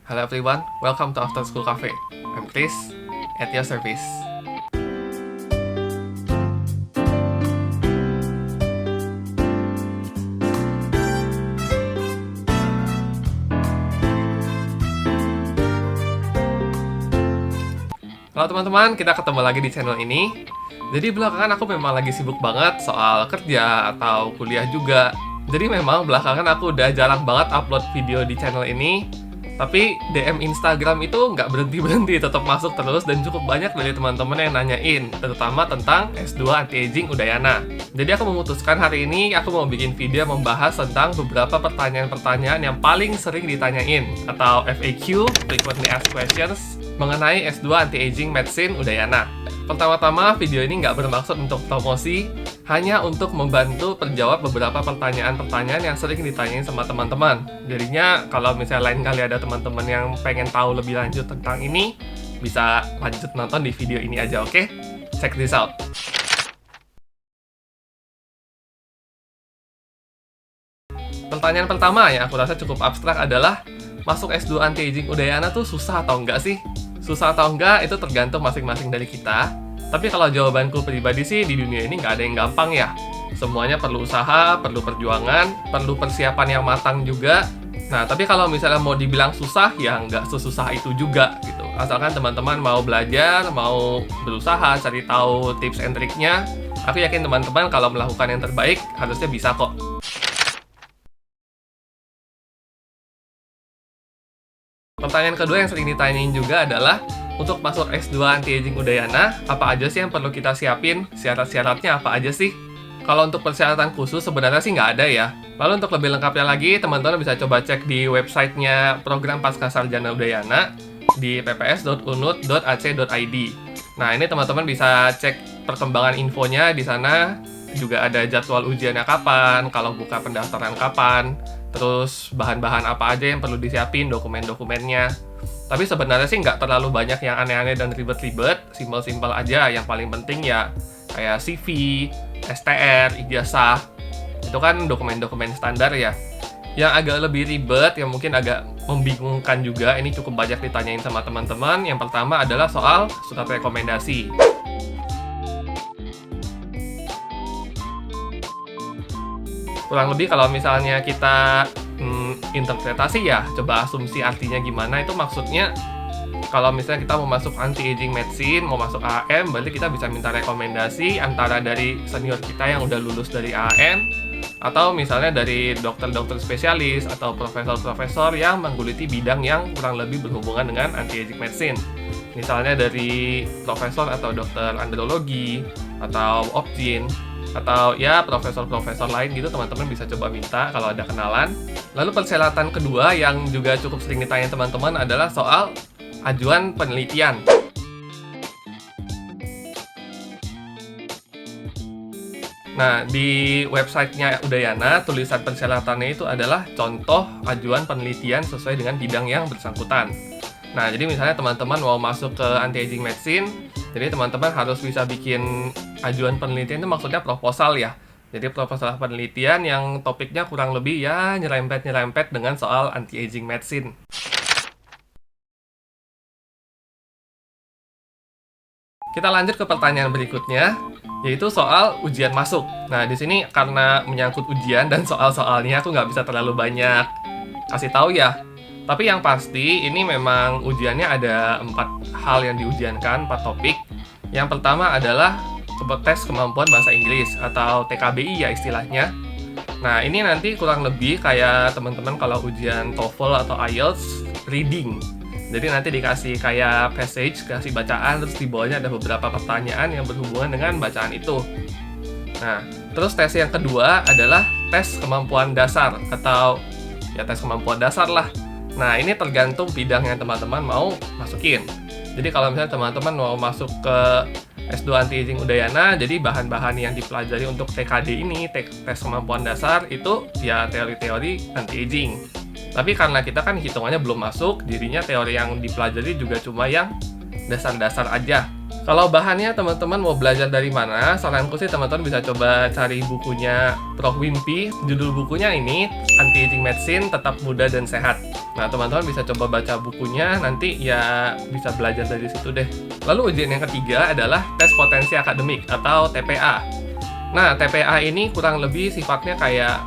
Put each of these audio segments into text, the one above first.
Hello everyone, welcome to After School Cafe. I'm Chris, at your service. Halo teman-teman, kita ketemu lagi di channel ini. Jadi belakangan aku memang lagi sibuk banget soal kerja atau kuliah juga. Jadi memang belakangan aku udah jarang banget upload video di channel ini. Tapi DM Instagram itu nggak berhenti-berhenti, tetap masuk terus dan cukup banyak dari teman-teman yang nanyain, terutama tentang S2 Anti-Aging Udayana. Jadi aku memutuskan hari ini aku mau bikin video membahas tentang beberapa pertanyaan-pertanyaan yang paling sering ditanyain, atau FAQ, Frequently Asked Questions, mengenai S2 Anti-Aging Medicine Udayana. Pertama-tama, video ini nggak bermaksud untuk promosi, hanya untuk membantu menjawab beberapa pertanyaan-pertanyaan yang sering ditanyain sama teman-teman. Jadinya, kalau misalnya lain kali ada teman-teman yang pengen tahu lebih lanjut tentang ini, bisa lanjut nonton di video ini aja, oke? Check this out. Pertanyaan pertama yang aku rasa cukup abstrak adalah, masuk S2 Anti-Aging Udayana tuh susah atau enggak sih? Susah atau enggak itu tergantung masing-masing dari kita. Tapi kalau jawabanku pribadi sih, di dunia ini nggak ada yang gampang ya. Semuanya perlu usaha, perlu perjuangan, perlu persiapan yang matang juga. Nah, tapi kalau misalnya mau dibilang susah, ya nggak sesusah itu juga gitu. Asalkan teman-teman mau belajar, mau berusaha, cari tahu tips and triknya, aku yakin teman-teman kalau melakukan yang terbaik, harusnya bisa kok. Pertanyaan kedua yang sering ditanyain juga adalah, untuk masuk S2 Anti-Aging Udayana, apa aja sih yang perlu kita siapin? Syarat-syaratnya apa aja sih? Kalau untuk persyaratan khusus sebenarnya sih nggak ada ya. Lalu untuk lebih lengkapnya lagi, teman-teman bisa coba cek di websitenya Program Pascasarjana Udayana di pps.unud.ac.id. Nah, ini teman-teman bisa cek perkembangan infonya di sana. Juga ada jadwal ujiannya kapan, kalau buka pendaftaran kapan, terus bahan-bahan apa aja yang perlu disiapin, dokumen-dokumennya. Tapi sebenarnya sih nggak terlalu banyak yang aneh-aneh dan ribet-ribet, simpel-simpel aja. Yang paling penting ya kayak CV, STR, ijazah, itu kan dokumen-dokumen standar ya. Yang agak lebih ribet, yang mungkin agak membingungkan juga, ini cukup banyak ditanyain sama teman-teman. Yang pertama adalah soal surat rekomendasi. Kurang lebih kalau misalnya kita interpretasi ya, coba asumsi artinya gimana, itu maksudnya kalau misalnya kita mau masuk anti-aging medicine, mau masuk AM, berarti kita bisa minta rekomendasi antara dari senior kita yang udah lulus dari AM, atau misalnya dari dokter-dokter spesialis atau profesor-profesor yang menggeluti bidang yang kurang lebih berhubungan dengan anti-aging medicine. Misalnya dari profesor atau dokter andrologi atau obgyn, atau ya profesor-profesor lain gitu, teman-teman bisa coba minta kalau ada kenalan. Lalu persyaratan kedua yang juga cukup sering ditanya teman-teman adalah soal ajuan penelitian. Nah, di websitenya Udayana, tulisan persyaratannya itu adalah contoh ajuan penelitian sesuai dengan bidang yang bersangkutan. Nah, jadi misalnya teman-teman mau masuk ke anti-aging medicine, jadi teman-teman harus bisa bikin ajuan penelitian, itu maksudnya proposal ya. Jadi proposal penelitian yang topiknya kurang lebih ya nyerempet-nyerempet dengan soal anti-aging medicine. Kita lanjut ke pertanyaan berikutnya, yaitu soal ujian masuk. Nah, di sini karena menyangkut ujian dan soal-soalnya aku nggak bisa terlalu banyak kasih tahu ya. Tapi yang pasti ini memang ujiannya ada 4 hal yang diujiankan, 4 topik. Yang pertama adalah tes kemampuan bahasa Inggris atau TKBI ya istilahnya. Nah, ini nanti kurang lebih kayak teman-teman kalau ujian TOEFL atau IELTS reading. Jadi nanti dikasih kayak passage, kasih bacaan, terus di bawahnya ada beberapa pertanyaan yang berhubungan dengan bacaan itu. Nah, terus tes yang kedua adalah tes kemampuan dasar atau ya tes kemampuan dasar lah. Nah, ini tergantung bidang yang teman-teman mau masukin. Jadi kalau misalnya teman-teman mau masuk ke S2 Anti-Aging Udayana, jadi bahan-bahan yang dipelajari untuk TKD ini, tes kemampuan dasar, itu ya teori-teori anti-aging. Tapi karena kita kan hitungannya belum masuk, jadinya teori yang dipelajari juga cuma yang dasar-dasar aja. Kalau bahannya teman-teman mau belajar dari mana, saranku sih teman-teman bisa coba cari bukunya Prof. Wimpy. Judul bukunya ini Anti-Aging Medicine Tetap Muda dan Sehat. Nah, teman-teman bisa coba baca bukunya, nanti ya bisa belajar dari situ deh. Lalu ujian yang ketiga adalah tes potensi akademik atau TPA. Nah, TPA ini kurang lebih sifatnya kayak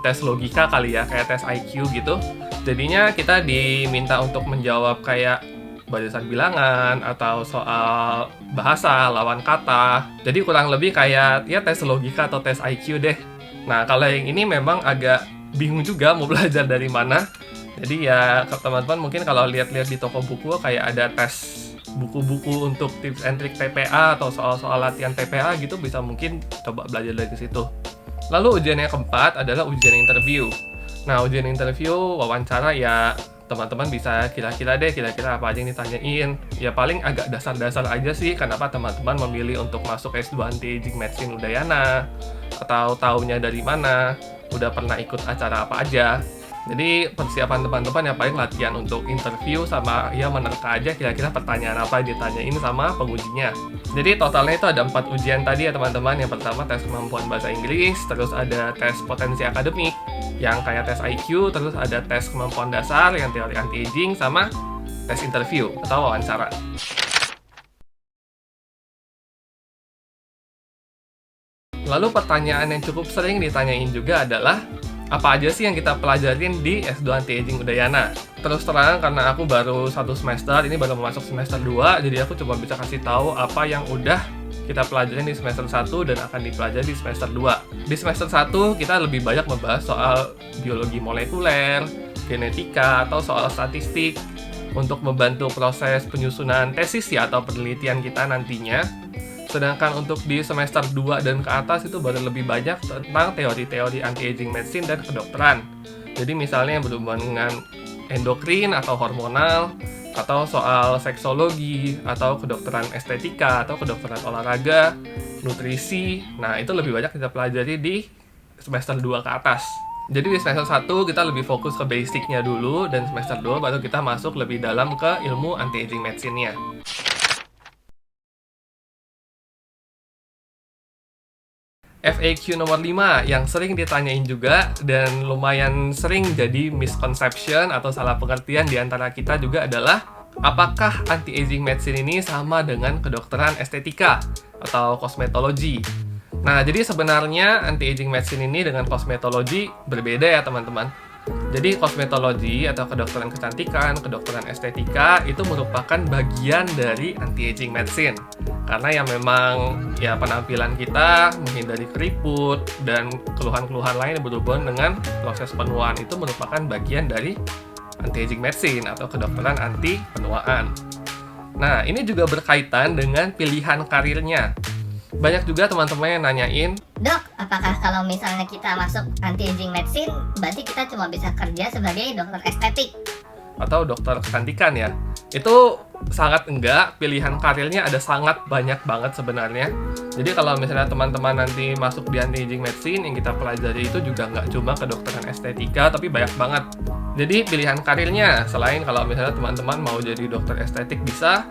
tes logika kali ya, kayak tes IQ gitu. Jadinya kita diminta untuk menjawab kayak barisan bilangan atau soal bahasa, lawan kata. Jadi kurang lebih kayak ya tes logika atau tes IQ deh. Nah, kalau yang ini memang agak bingung juga mau belajar dari mana. Jadi ya teman-teman mungkin kalau lihat-lihat di toko buku kayak ada tes buku-buku untuk tips and trick TPA atau soal-soal latihan TPA gitu, bisa mungkin coba belajar dari situ. Lalu ujian yang keempat adalah ujian interview. Nah, ujian interview wawancara ya teman-teman bisa kira-kira apa aja yang ditanyain. Ya paling agak dasar-dasar aja sih, kenapa teman-teman memilih untuk masuk S2 Anti-Aging Medicine Udayana, atau taunya dari mana, udah pernah ikut acara apa aja. Jadi persiapan teman-teman yang paling latihan untuk interview sama ya menerka aja kira-kira pertanyaan apa yang ditanyain sama pengujinya. Jadi totalnya itu ada 4 ujian tadi ya teman-teman. Yang pertama tes kemampuan bahasa Inggris, terus ada tes potensi akademik yang kayak tes IQ, terus ada tes kemampuan dasar yang teori anti-aging, sama tes interview atau wawancara. Lalu pertanyaan yang cukup sering ditanyain juga adalah apa aja sih yang kita pelajarin di S2 Anti-Aging Udayana? Terus terang karena aku baru 1 semester, ini baru masuk semester 2, jadi aku coba bisa kasih tahu apa yang udah kita pelajarin di semester 1 dan akan dipelajari di semester 2. Di semester 1 kita lebih banyak membahas soal biologi molekuler, genetika, atau soal statistik untuk membantu proses penyusunan tesis ya atau penelitian kita nantinya. Sedangkan untuk di semester 2 dan ke atas itu baru lebih banyak tentang teori-teori anti-aging medicine dan kedokteran. Jadi misalnya yang berhubungan dengan endokrin atau hormonal, atau soal seksologi, atau kedokteran estetika, atau kedokteran olahraga, nutrisi. Nah, itu lebih banyak kita pelajari di semester 2 ke atas. Jadi di semester 1 kita lebih fokus ke basicnya dulu, dan semester 2 baru kita masuk lebih dalam ke ilmu anti-aging medicine-nya. FAQ nomor 5 yang sering ditanyain juga dan lumayan sering jadi misconception atau salah pengertian di antara kita juga adalah apakah anti-aging medicine ini sama dengan kedokteran estetika atau kosmetologi. Nah, jadi sebenarnya anti-aging medicine ini dengan kosmetologi berbeda ya teman-teman. Jadi kosmetologi atau kedokteran kecantikan, kedokteran estetika itu merupakan bagian dari anti-aging medicine. Karena yang memang ya penampilan kita menghindari keriput dan keluhan-keluhan lain yang berhubungan dengan proses penuaan itu merupakan bagian dari anti-aging medicine atau kedokteran anti penuaan. Nah, ini juga berkaitan dengan pilihan karirnya. Banyak juga teman-teman yang nanyain, Dok, apakah kalau misalnya kita masuk anti-aging medicine, berarti kita cuma bisa kerja sebagai dokter estetik? Atau dokter kecantikan ya? Itu sangat enggak, pilihan karirnya ada sangat banyak banget sebenarnya. Jadi kalau misalnya teman-teman nanti masuk di anti-aging medicine, yang kita pelajari itu juga nggak cuma kedokteran estetika, tapi banyak banget. Jadi pilihan karirnya, selain kalau misalnya teman-teman mau jadi dokter estetik bisa,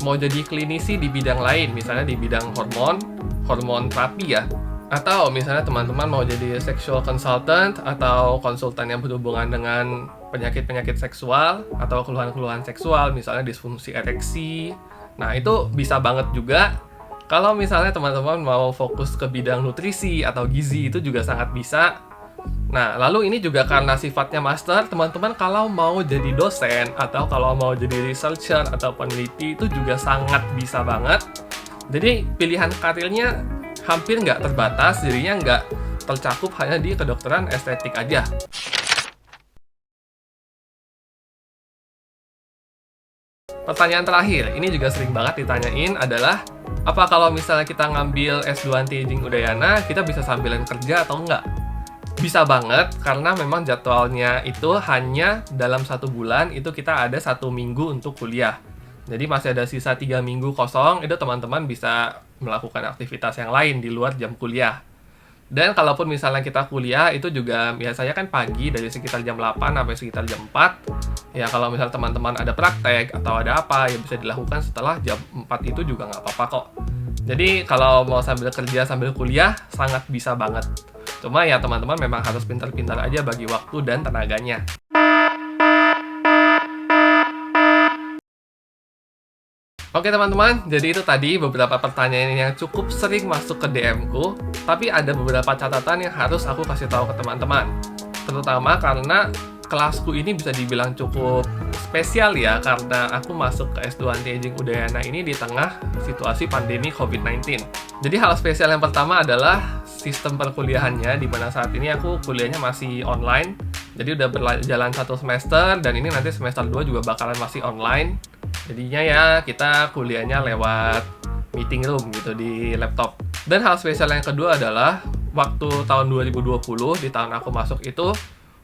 mau jadi klinisi di bidang lain, misalnya di bidang hormon terapi ya, atau misalnya teman-teman mau jadi sexual consultant atau konsultan yang berhubungan dengan penyakit-penyakit seksual atau keluhan-keluhan seksual, misalnya disfungsi ereksi. Nah, itu bisa banget juga. Kalau misalnya teman-teman mau fokus ke bidang nutrisi atau gizi, itu juga sangat bisa. Nah, lalu ini juga karena sifatnya master, teman-teman kalau mau jadi dosen atau kalau mau jadi researcher atau peneliti itu juga sangat bisa banget. Jadi pilihan karirnya hampir nggak terbatas, jadinya nggak tercakup hanya di kedokteran estetik aja. Pertanyaan terakhir, ini juga sering banget ditanyain adalah, apa kalau misalnya kita ngambil S2 Anti-Aging Udayana, kita bisa sambilan kerja atau enggak? Bisa banget, karena memang jadwalnya itu hanya dalam 1 bulan, itu kita ada 1 minggu untuk kuliah. Jadi masih ada sisa 3 minggu kosong, itu teman-teman bisa melakukan aktivitas yang lain di luar jam kuliah. Dan kalaupun misalnya kita kuliah, itu juga biasanya kan pagi dari sekitar jam 8 sampai sekitar jam 4. Ya kalau misalnya teman-teman ada praktek atau ada apa, ya bisa dilakukan setelah jam 4 itu juga nggak apa-apa kok. Jadi kalau mau sambil kerja sambil kuliah, sangat bisa banget. Cuma ya teman-teman memang harus pintar-pintar aja bagi waktu dan tenaganya. Oke teman-teman, jadi itu tadi beberapa pertanyaan yang cukup sering masuk ke DM-ku, tapi ada beberapa catatan yang harus aku kasih tahu ke teman-teman. Terutama karena kelasku ini bisa dibilang cukup spesial ya, karena aku masuk ke S2 Anti-Aging Udayana ini di tengah situasi pandemi COVID-19. Jadi hal spesial yang pertama adalah sistem perkuliahannya, di mana saat ini aku kuliahnya masih online. Jadi udah berjalan 1 semester, dan ini nanti semester 2 juga bakalan masih online. Jadinya ya kita kuliahnya lewat meeting room gitu di laptop. Dan hal spesial yang kedua adalah waktu tahun 2020, di tahun aku masuk itu,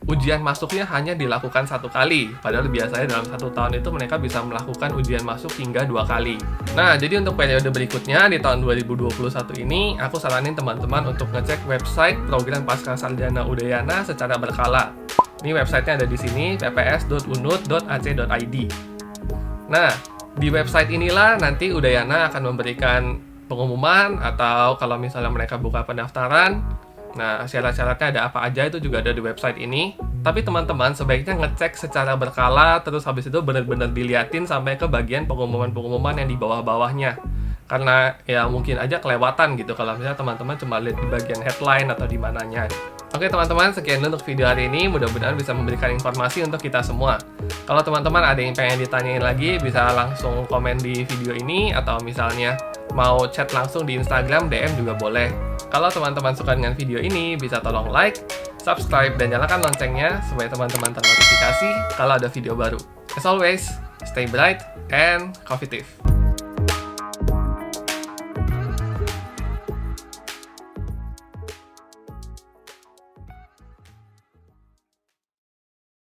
ujian masuknya hanya dilakukan 1 kali. Padahal biasanya dalam 1 tahun itu mereka bisa melakukan ujian masuk hingga 2 kali. Nah, jadi untuk periode berikutnya di tahun 2021 ini, aku saranin teman-teman untuk ngecek website program Pascasarjana Udayana secara berkala. Ini websitenya ada di sini, pps.unut.ac.id. Nah, di website inilah nanti Udayana akan memberikan pengumuman, atau kalau misalnya mereka buka pendaftaran, nah syarat-syaratnya ada apa aja itu juga ada di website ini. Tapi teman-teman sebaiknya ngecek secara berkala, terus habis itu benar-benar diliatin sampai ke bagian pengumuman-pengumuman yang di bawah-bawahnya. Karena ya mungkin aja kelewatan gitu kalau misalnya teman-teman cuma lihat di bagian headline atau di mananya. Oke teman-teman, sekian dulu untuk video hari ini. Mudah-mudahan bisa memberikan informasi untuk kita semua. Kalau teman-teman ada yang pengen ditanyain lagi, bisa langsung komen di video ini, atau misalnya mau chat langsung di Instagram, DM juga boleh. Kalau teman-teman suka dengan video ini, bisa tolong like, subscribe, dan nyalakan loncengnya supaya teman-teman ternotifikasi kalau ada video baru. As always, stay bright and coffeetive.